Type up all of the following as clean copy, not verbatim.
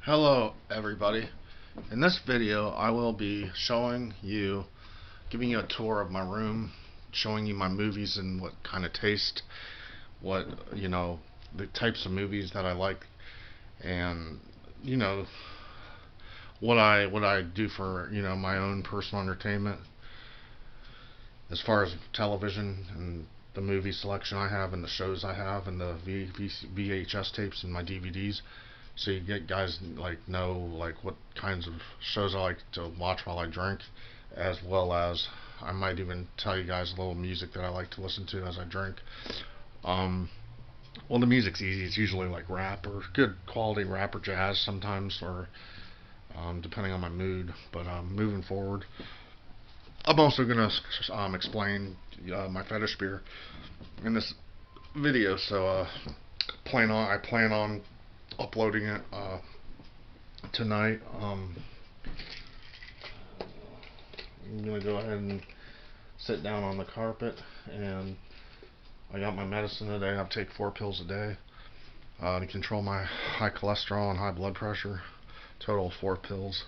Hello everybody. In this video I will be giving you a tour of my room, showing you my movies and what kind of taste, what, the types of movies that I like, and, you know, what I do for, my own personal entertainment as far as television and the movie selection I have and the shows I have and the VHS tapes and my DVDs. So you get guys know what kinds of shows I like to watch while I drink, as well as I might even tell you guys a little music that I like to listen to as I drink. Um, well, the music's easy. It's usually like rap or good quality rap or jazz sometimes, or depending on my mood. But moving forward, I'm also gonna explain my fetish beer in this video. So I plan on uploading it tonight. I'm gonna go ahead and sit down on the carpet, and I got my medicine today. I take 4 pills a day to control my high cholesterol and high blood pressure. Total of 4 pills.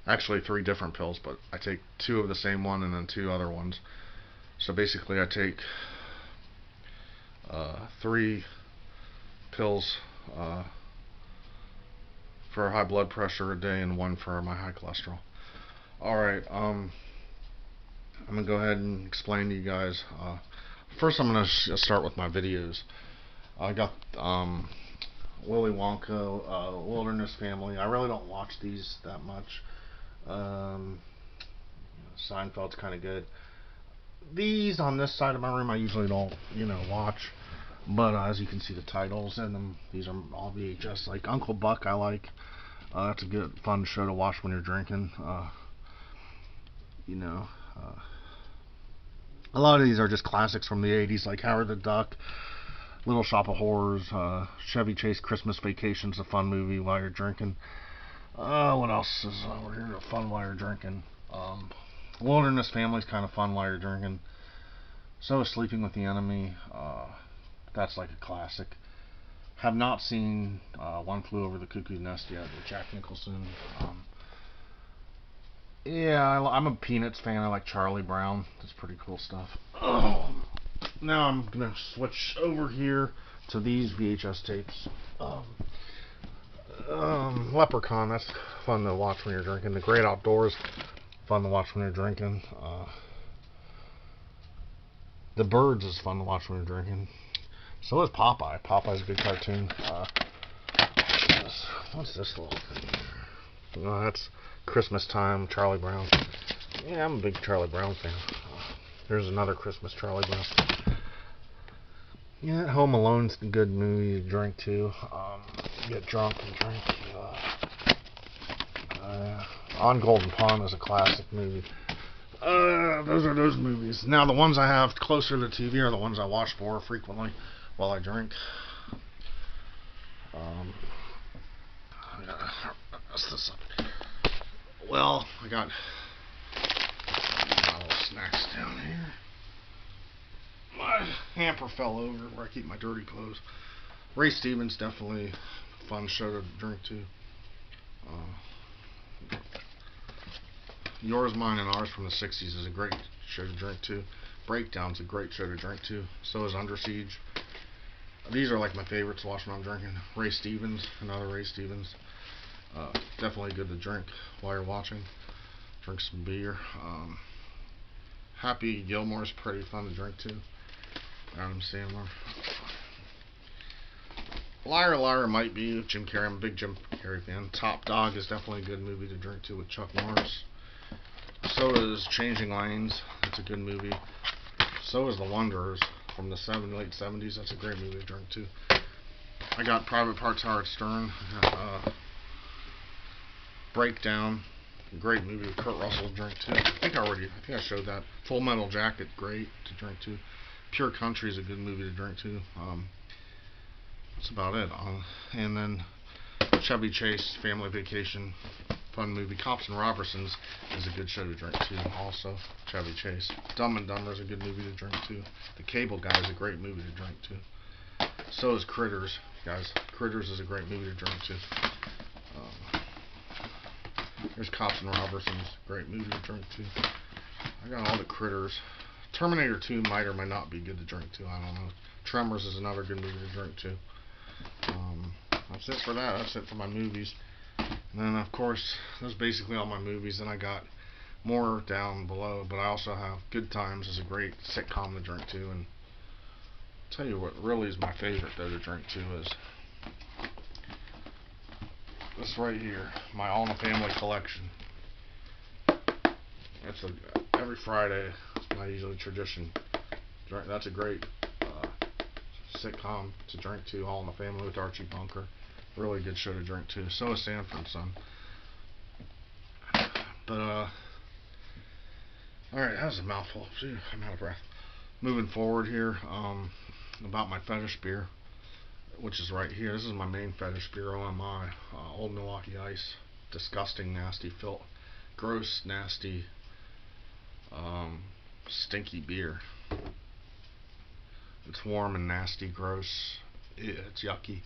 Actually, 3 different pills, but I take 2 of the same one and then 2 other ones. So basically, I take 3 pills for high blood pressure a day and 1 for my high cholesterol. Alright, I'm going to go ahead and explain to you guys. First, I'm going to start with my videos. I got Willy Wonka, Wilderness Family. I really don't watch these that much. Seinfeld's kind of good. These on this side of my room I usually don't, watch. But as you can see the titles in them, these are all VHS. Like Uncle Buck I like. That's a good, fun show to watch when you're drinking. A lot of these are just classics from the 80s, like Howard the Duck, Little Shop of Horrors, Chevy Chase Christmas Vacation's a fun movie while you're drinking. What else is over here fun while you're drinking? Wilderness Family's kind of fun while you're drinking. So is Sleeping with the Enemy. That's like a classic. Have not seen One Flew Over the Cuckoo's Nest yet with Jack Nicholson. Yeah, I'm a Peanuts fan. I like Charlie Brown. That's pretty cool stuff. Now I'm gonna switch over here to these VHS tapes. Leprechaun. That's fun to watch when you're drinking. The Great Outdoors. Fun to watch when you're drinking. The Birds is fun to watch when you're drinking. So is Popeye. Popeye's a good cartoon. What's this little thing? Oh, that's Christmas Time, Charlie Brown. Yeah, I'm a big Charlie Brown fan. There's another Christmas Charlie Brown. Yeah, Home Alone's a good movie to drink too. Get drunk and drink. On Golden Pond is a classic movie. Those are those movies. Now the ones I have closer to the TV are the ones I watch more frequently while I drink. I gotta mess this up. Well, I got my little snacks down here. My hamper fell over where I keep my dirty clothes. Ray Stevens, definitely a fun show to drink to. Yours, Mine, and Ours from the 60s is a great show to drink to. Breakdown's a great show to drink to. So is Under Siege. These are like my favorites to watch when I'm drinking. Ray Stevens, another Ray Stevens. Definitely good to drink while you're watching. Drink some beer. Happy Gilmore's pretty fun to drink to. Adam Sandler. Liar Liar might be Jim Carrey. I'm a big Jim Carrey fan. Top Dog is definitely a good movie to drink to with Chuck Norris. So is Changing Lanes. That's a good movie. So is The Wanderers from the late 70s. That's a great movie to drink to. I got Private Parts Howard Stern. Breakdown. Great movie with Kurt Russell to drink to. I think I showed that. Full Metal Jacket, great to drink to. Pure Country is a good movie to drink to. That's about it. And then Chevy Chase, Family Vacation, fun movie. Cops and Robertsons is a good show to drink to. Also, Chevy Chase. Dumb and Dumber is a good movie to drink to. The Cable Guy is a great movie to drink to. So is Critters. guys. Critters is a great movie to drink to. Um, there's Cops and Robertsons, great movie to drink to. I got all the Critters. Terminator 2 might or might not be good to drink to. I don't know. Tremors is another good movie to drink to. That's it for that. That's it for my movies. And then, of course, that's basically all my movies. And I got more down below, but I also have Good Times is a great sitcom to drink to. And I'll tell you what really is my favorite, though, to drink to is this right here, my All in the Family collection. That's every Friday. It's my usually tradition. That's a great sitcom to drink to. All in the Family with Archie Bunker. Really good show to drink to. So is Sanford and Son. But alright, that was a mouthful. Phew, I'm out of breath. Moving forward here, about my fetish beer, which is right here. This is my main fetish beer, OMI, Old Milwaukee Ice. Disgusting, nasty, gross, nasty, stinky beer. It's warm and nasty, gross. It's yucky.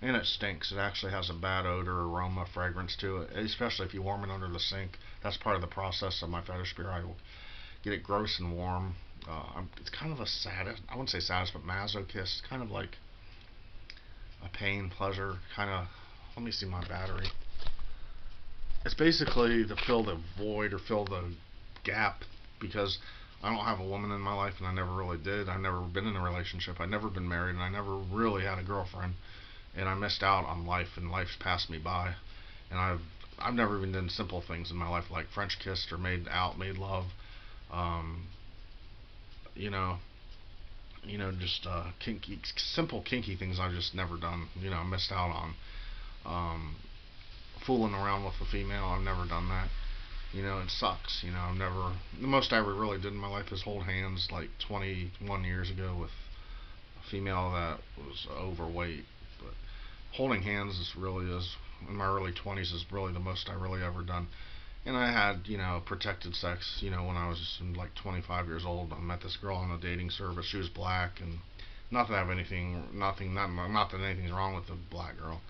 And it stinks. It actually has a bad odor, aroma, fragrance to it, especially if you warm it under the sink. That's part of the process of my fetish beer. I will get it gross and warm. It's kind of a sadist, I wouldn't say sadist, but masochist. It's kind of like a pain, pleasure, kind of, let me see my battery. It's basically to fill the void or fill the gap, because I don't have a woman in my life, and I never really did. I've never been in a relationship. I've never been married, and I never really had a girlfriend. And I missed out on life, and life's passed me by. And I've never even done simple things in my life like French kissed or made love. You know, just simple kinky things I've just never done. I missed out on. Fooling around with a female, I've never done that. It sucks. The most I ever really did in my life is hold hands like 21 years ago with a female that was overweight. But holding hands is in my early 20s is really the most I really ever done. And I had, protected sex, when I was like 25 years old. I met this girl on a dating service. She was black, and not that I have not that anything's wrong with a black girl.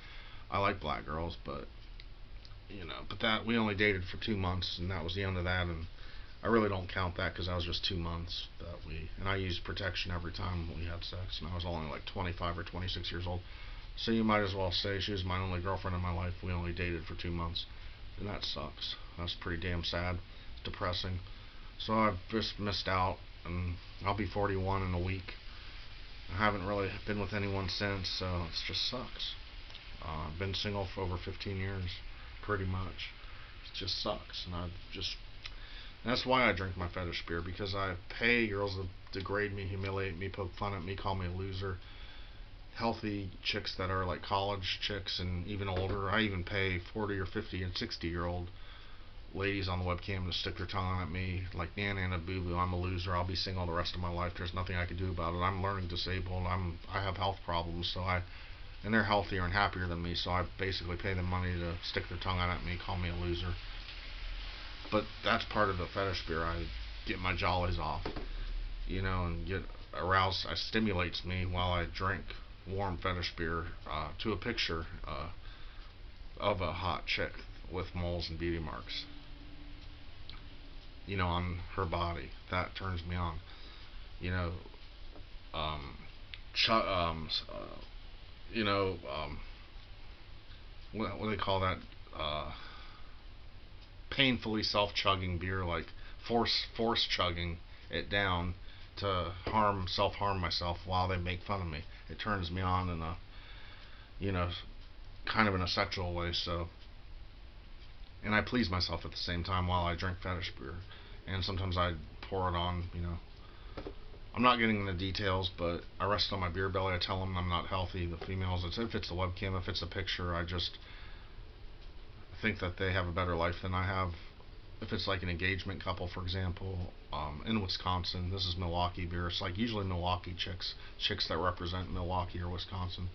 I like black girls, but that we only dated for 2 months, and that was the end of that. And I really don't count that because that was just 2 months and I used protection every time we had sex, and I was only like 25 or 26 years old. So you might as well say she was my only girlfriend in my life. We only dated for 2 months. And that sucks. That's pretty damn sad. It's depressing. So I've just missed out, and I'll be 41 in a week. I haven't really been with anyone since, so it just sucks. I've been single for over 15 years, pretty much. It just sucks. And that's why I drink my fetish beer, because I pay girls to degrade me, humiliate me, poke fun at me, call me a loser. Healthy chicks that are like college chicks and even older. I even pay 40 or 50 and 60-year-old ladies on the webcam to stick their tongue at me like Nana Boo Boo. I'm a loser. I'll be single the rest of my life. There's nothing I can do about it. I'm learning disabled. I have health problems, and they're healthier and happier than me. So I basically pay them money to stick their tongue out at me, call me a loser. But that's part of the fetish beer. I get my jollies off, and get aroused. It stimulates me while I drink warm fetish beer to a picture of a hot chick with moles and beauty marks, on her body. That turns me on. You know, ch- um, uh, you know, what do they call that? Painfully self-chugging beer, like force chugging it down to self-harm myself while they make fun of me. It turns me on in a, kind of in a sexual way. So, and I please myself at the same time while I drink fetish beer. And sometimes I pour it on. I'm not getting into details, but I rest on my beer belly. I tell them I'm not healthy. The females, if it's a webcam, if it's a picture, I just think that they have a better life than I have. If it's like an engagement couple, for example, in Wisconsin, this is Milwaukee beer. It's like usually Milwaukee chicks that represent Milwaukee or Wisconsin.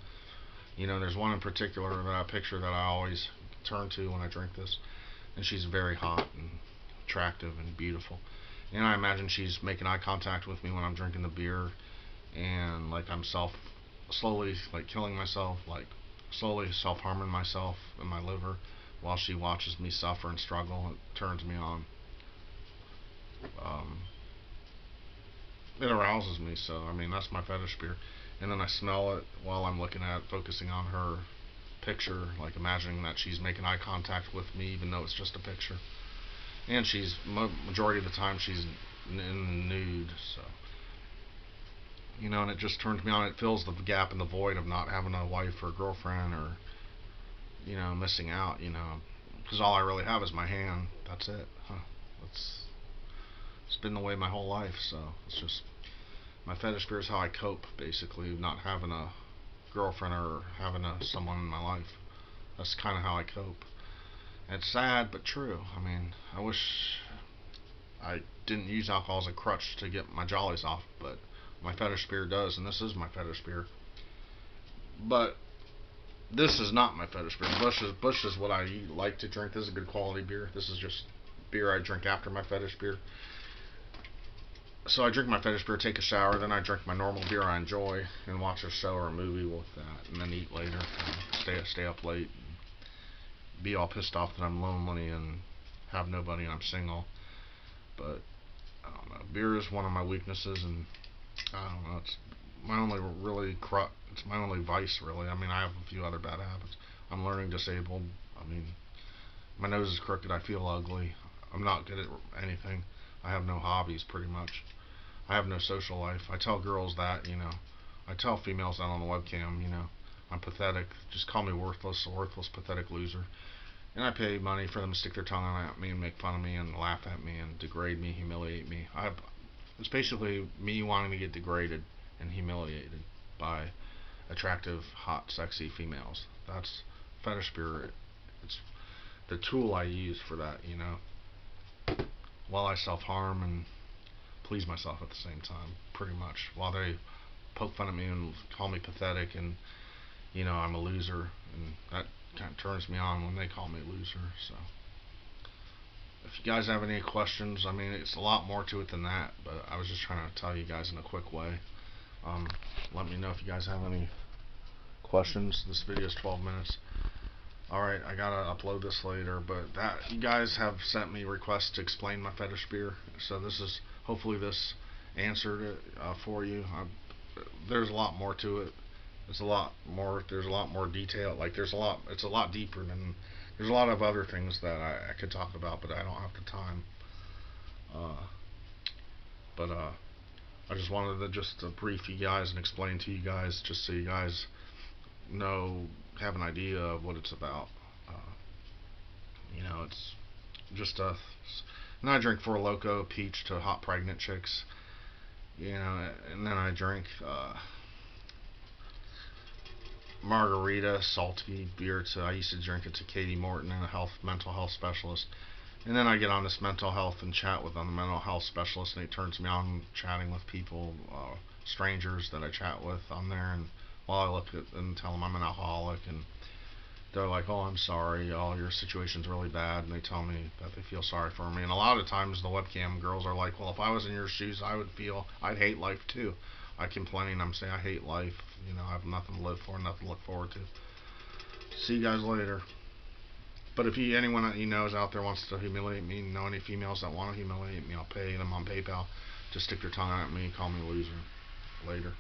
There's one in particular, that picture that I always turn to when I drink this, and she's very hot and attractive and beautiful. And I imagine she's making eye contact with me when I'm drinking the beer, and like I'm slowly like killing myself, like slowly self-harming myself in my liver while she watches me suffer and struggle. It turns me on. Um, it arouses me. So I mean, that's my fetish beer. And then I smell it while I'm looking at it, focusing on her picture, like imagining that she's making eye contact with me, even though it's just a picture. And she's majority of the time she's in the nude. So and it just turns me on. It fills the gap and the void of not having a wife or a girlfriend, or missing out. Because all I really have is my hand. That's it. It's it's been the way my whole life. So it's just my fetish beer is how I cope, basically, not having a girlfriend or having someone in my life. That's kind of how I cope. And it's sad but true. I mean, I wish I didn't use alcohol as a crutch to get my jollies off, but my fetish beer does, and this is my fetish beer. But this is not my fetish beer. Bush is what I like to drink. This is a good quality beer. This is just beer I drink after my fetish beer. So I drink my fetish beer, take a shower, then I drink my normal beer I enjoy, and watch a show or a movie with that, and then eat later. Stay up late, and be all pissed off that I'm lonely and have nobody and I'm single. But I don't know. Beer is one of my weaknesses, and I don't know. It's my only It's my only vice, really. I mean, I have a few other bad habits. I'm learning disabled. I mean, my nose is crooked. I feel ugly. I'm not good at anything. I have no hobbies, pretty much. I have no social life. I tell girls that. I tell females that on the webcam. I'm pathetic. Just call me worthless, a worthless, pathetic loser. And I pay money for them to stick their tongue at me and make fun of me and laugh at me and degrade me, humiliate me. It's basically me wanting to get degraded and humiliated by attractive, hot, sexy females. That's fetish beer. It's the tool I use for that. While I self-harm and please myself at the same time, pretty much. While they poke fun at me and call me pathetic and, I'm a loser, and that kind of turns me on when they call me a loser. So if you guys have any questions, I mean, it's a lot more to it than that, but I was just trying to tell you guys in a quick way. Um, Let me know if you guys have any questions. This video is 12 minutes. Alright, I gotta upload this later, but you guys have sent me requests to explain my fetish beer, so hopefully this answered it for you. There's a lot more to it. There's a lot more detail. Like, it's a lot deeper than, there's a lot of other things that I could talk about, but I don't have the time. But I just wanted to brief you guys and explain to you guys, just so you guys have an idea of what it's about. It's just and I drink Four Loko peach to hot pregnant chicks. And then I drink margarita salty beer I used to drink it to Katie Morton, and a mental health specialist. And then I get on this mental health and chat with the mental health specialist, and he turns me on chatting with people, strangers that I chat with on there, and while I look at and tell them I'm an alcoholic, and they're like, "Oh, I'm sorry, oh, your situation's really bad," and they tell me that they feel sorry for me. And a lot of times the webcam girls are like, "Well, if I was in your shoes, I'd hate life too." I complain, I'm saying I hate life, I have nothing to live for, nothing to look forward to. See you guys later. But if anyone that knows out there wants to humiliate me, know any females that want to humiliate me, I'll pay them on PayPal to stick their tongue out at me and call me a loser. Later.